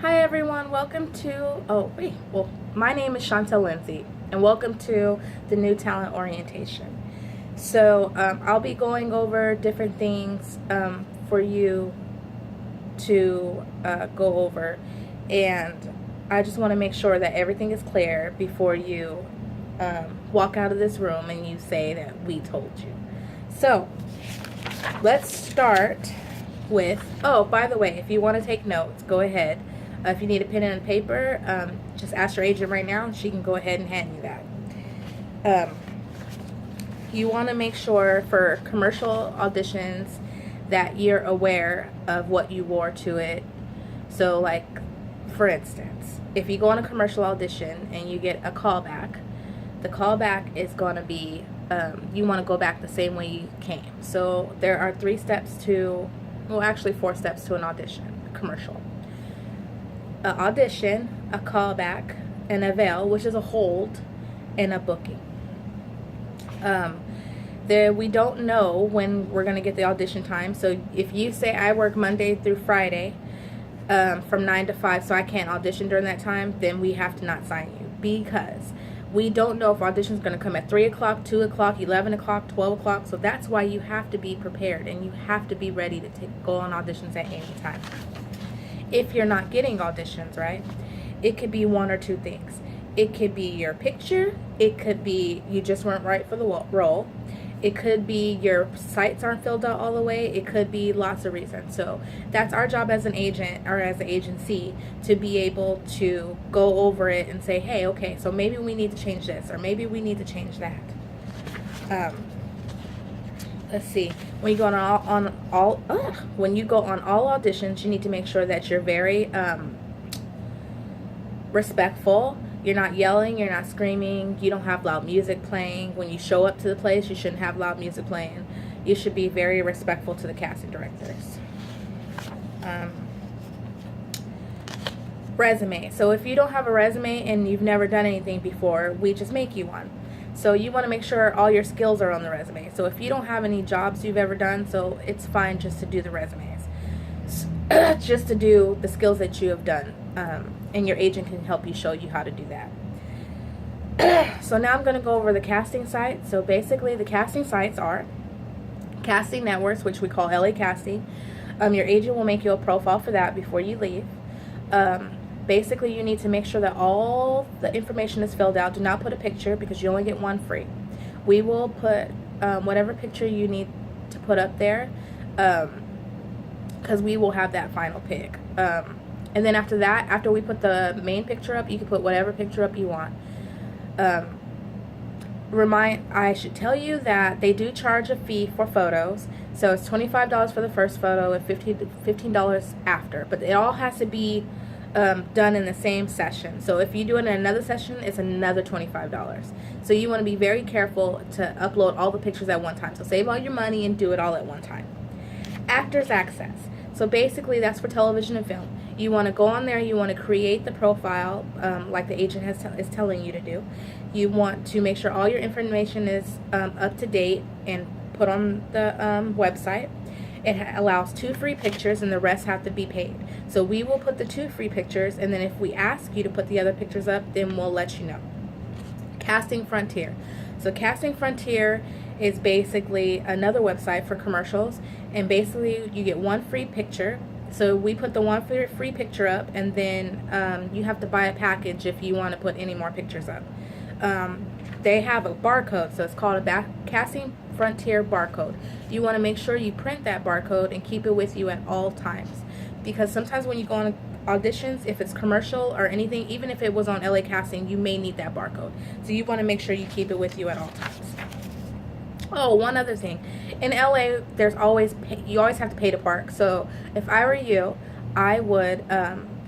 Hi everyone, welcome to, my name is Chantel Lindsay, and welcome to the New Talent Orientation. So I'll be going over different things for you to go over, and I just want to make sure that everything is clear before you walk out of this room and you say that we told you. So let's start with, oh, by the way, if you want to take notes, go ahead. If you need a pen and paper, just ask your agent right now and she can go ahead and hand you that. You want to make sure for commercial auditions that you're aware of what you wore to it. So like, for instance, if you go on a commercial audition and you get a callback, the callback is going to be, you want to go back the same way you came. So there are 4 steps to an audition, commercial. An audition, a callback, an avail, which is a hold, and a booking. We don't know when we're going to get the audition time. So if you say I work Monday through Friday from 9 to 5, so I can't audition during that time, then we have to not sign you, because we don't know if audition is going to come at 3 o'clock, 2 o'clock, 11 o'clock, 12 o'clock. So that's why you have to be prepared and you have to be ready to go on auditions at any time. If you're not getting auditions, right, it could be one or two things. It could be your picture. It could be you just weren't right for the role. It could be your sites aren't filled out all the way. It could be lots of reasons. So that's our job as an agent or as an agency, to be able to go over it and say, hey, okay, so maybe we need to change this, or maybe we need to change that. Let's see. When you go on all auditions, you need to make sure that you're very respectful. You're not yelling, you're not screaming, you don't have loud music playing. When you show up to the place, you shouldn't have loud music playing. You should be very respectful to the casting directors. Resume. So if you don't have a resume and you've never done anything before, we just make you one. So you want to make sure all your skills are on the resume. So if you don't have any jobs you've ever done, so it's fine just to do the resumes. Just to do the skills that you have done. And your agent can help you show you how to do that. So now I'm going to go over the casting sites. So basically the casting sites are casting networks, which we call LA Casting. Your agent will make you a profile for that before you leave. Basically, you need to make sure that all the information is filled out. Do not put a picture, because you only get one free. We will put whatever picture you need to put up there, because we will have that final pick. And then after that, after we put the main picture up, you can put whatever picture up you want. I should tell you that they do charge a fee for photos. So it's $25 for the first photo and $15 after. But it all has to be done in the same session. So if you do it in another session, it's another $25. So you want to be very careful to upload all the pictures at one time. So save all your money and do it all at one time. Actors Access. So basically that's for television and film. You want to go on there, you want to create the profile like the agent is telling you to do. You want to make sure all your information is up to date and put on the website. It allows 2 free pictures and the rest have to be paid. So we will put the 2 free pictures, and then if we ask you to put the other pictures up, then we'll let you know. Casting Frontier. So Casting Frontier is basically another website for commercials, and basically you get 1 free picture. So we put the 1 free picture up, and then you have to buy a package if you want to put any more pictures up. They have a barcode, so it's called a Casting Frontier barcode. You want to make sure you print that barcode and keep it with you at all times, because sometimes when you go on auditions, if it's commercial or anything, even if it was on LA Casting, you may need that barcode. So you want to make sure you keep it with you at all times. Oh, one other thing. In LA, you always have to pay to park. So if I were you, I would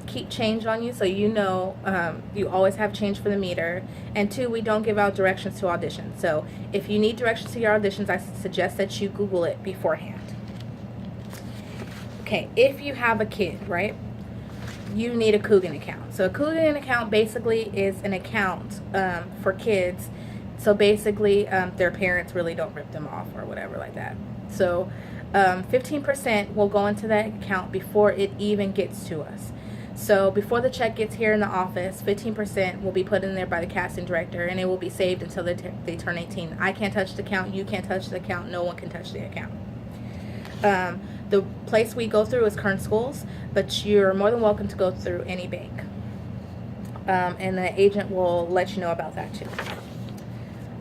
keep change on you, so you know you always have change for the meter. And 2, we don't give out directions to auditions. So if you need directions to your auditions, I suggest that you Google it beforehand. Okay, if you have a kid, right, you need a Coogan account. So a Coogan account basically is an account for kids. So basically their parents really don't rip them off or whatever like that. So 15% will go into that account before it even gets to us. So before the check gets here in the office, 15% will be put in there by the casting director, and it will be saved until they turn 18. I can't touch the account. You can't touch the account. No one can touch the account. The place we go through is Kern Schools, but you're more than welcome to go through any bank. And the agent will let you know about that too.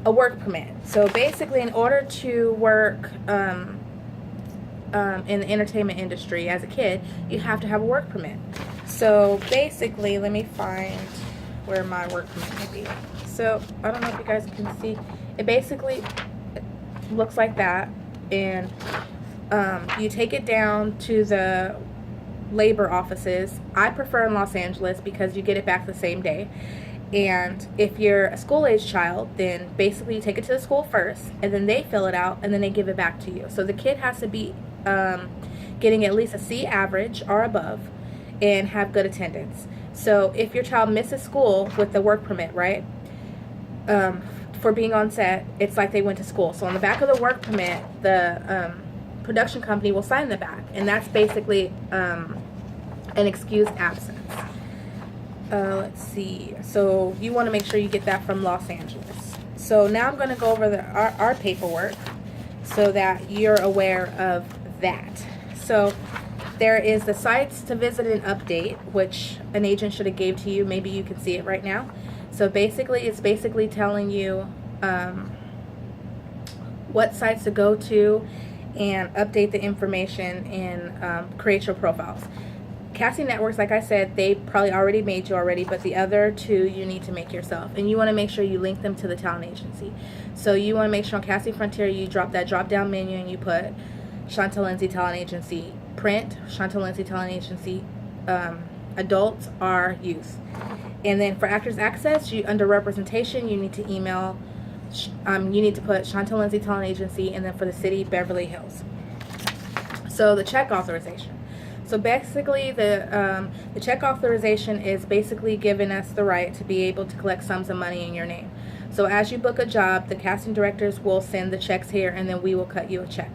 A work permit. So basically, in order to work in the entertainment industry as a kid, you have to have a work permit. So basically, let me find where my work permit may be. So I don't know if you guys can see. It basically looks like that, and you take it down to the labor offices. I prefer in Los Angeles because you get it back the same day. And if you're a school-age child, then basically you take it to the school first, and then they fill it out, and then they give it back to you. So the kid has to be getting at least a C average or above and have good attendance. So if your child misses school with the work permit, right, for being on set, it's like they went to school. So on the back of the work permit, the production company will sign the back, and that's basically an excused absence. Let's see. So you want to make sure you get that from Los Angeles. So now I'm going to go over our paperwork so that you're aware of that. So there is the sites to visit and update, which an agent should have gave to you. Maybe you can see it right now. So basically, it's basically telling you what sites to go to and update the information and create your profiles. Casting networks, like I said, they probably already made you already, but the other two you need to make yourself. And you want to make sure you link them to the talent agency. So you want to make sure on Casting Frontier you drop that drop down menu and you put Chantel Lindsay Talent Agency Print, Chantel Lindsay Talent Agency Adults or Youth. And then for Actors Access, under representation, you need to email, you need to put Chantel Lindsay Talent Agency, and then for the city, Beverly Hills. So the check authorization. So basically, the check authorization is basically giving us the right to be able to collect sums of money in your name. So as you book a job, the casting directors will send the checks here, and then we will cut you a check.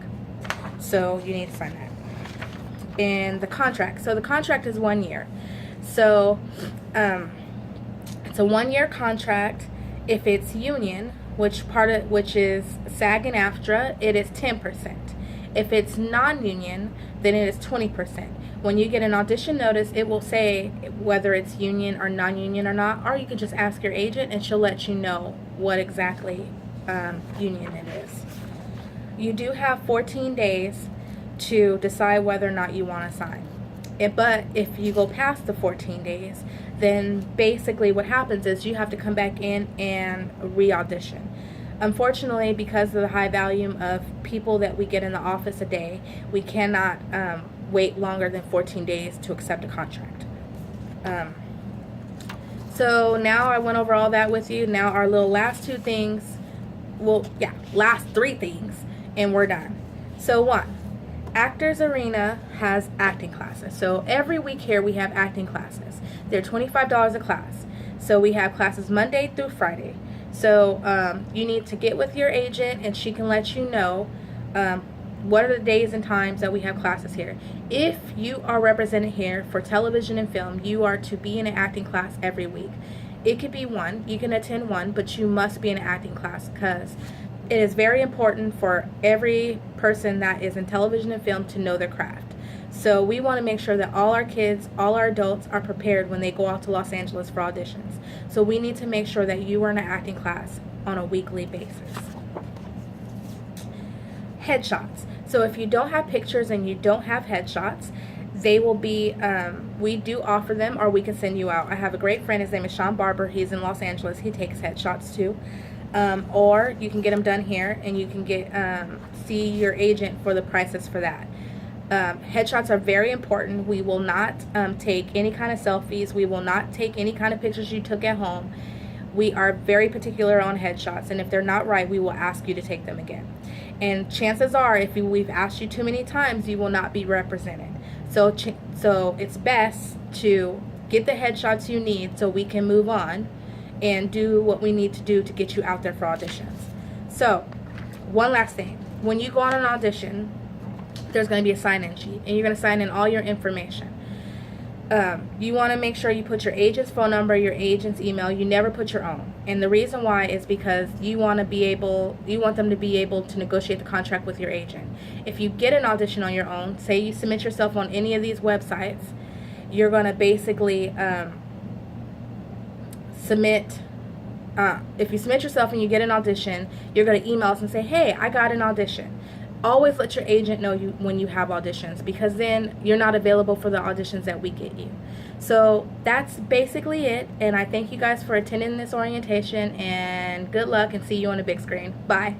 So you need to sign that. And the contract. So the contract is 1 year. So it's a 1 year contract. If it's union, which is SAG and AFTRA, it is 10%. If it's non-union, then it is 20%. When you get an audition notice, it will say whether it's union or non-union or not, or you can just ask your agent and she'll let you know what exactly union it is. You do have 14 days to decide whether or not you want to sign. But if you go past the 14 days, then basically what happens is you have to come back in and re-audition. Unfortunately, because of the high volume of people that we get in the office a day, we cannot wait longer than 14 days to accept a contract. So now I went over all that with you. Now our little last two things, last three things, and we're done. So 1, Actors Arena has acting classes. So every week here we have acting classes. They're $25 a class. So we have classes Monday through Friday. So you need to get with your agent and she can let you know what are the days and times that we have classes here. If you are represented here for television and film, you are to be in an acting class every week. It could be one, you can attend one, but you must be in an acting class because it is very important for every person that is in television and film to know their craft. So we want to make sure that all our kids, all our adults are prepared when they go out to Los Angeles for auditions. So we need to make sure that you are in an acting class on a weekly basis. Headshots. So if you don't have pictures and you don't have headshots, they will be, we do offer them or we can send you out. I have a great friend, his name is Sean Barber. He's in Los Angeles. He takes headshots too. Or you can get them done here and you can get see your agent for the prices for that. Headshots are very important. We will not take any kind of selfies. We will not take any kind of pictures you took at home. We are very particular on headshots, and if they're not right, we will ask you to take them again. And chances are, if we've asked you too many times, you will not be represented. So it's best to get the headshots you need so we can move on and do what we need to do to get you out there for auditions. So, one last thing. When you go on an audition, there's going to be a sign-in sheet, and you're going to sign in all your information. You want to make sure you put your agent's phone number, your agent's email. You never put your own. And the reason why is because you want them to be able to negotiate the contract with your agent. If you get an audition on your own, say you submit yourself on any of these websites, you're going to basically submit. If you submit yourself and you get an audition, you're going to email us and say, hey, I got an audition. Always let your agent know when you have auditions, because then you're not available for the auditions that we get you. So that's basically it, and I thank you guys for attending this orientation, and good luck, and see you on the big screen. Bye.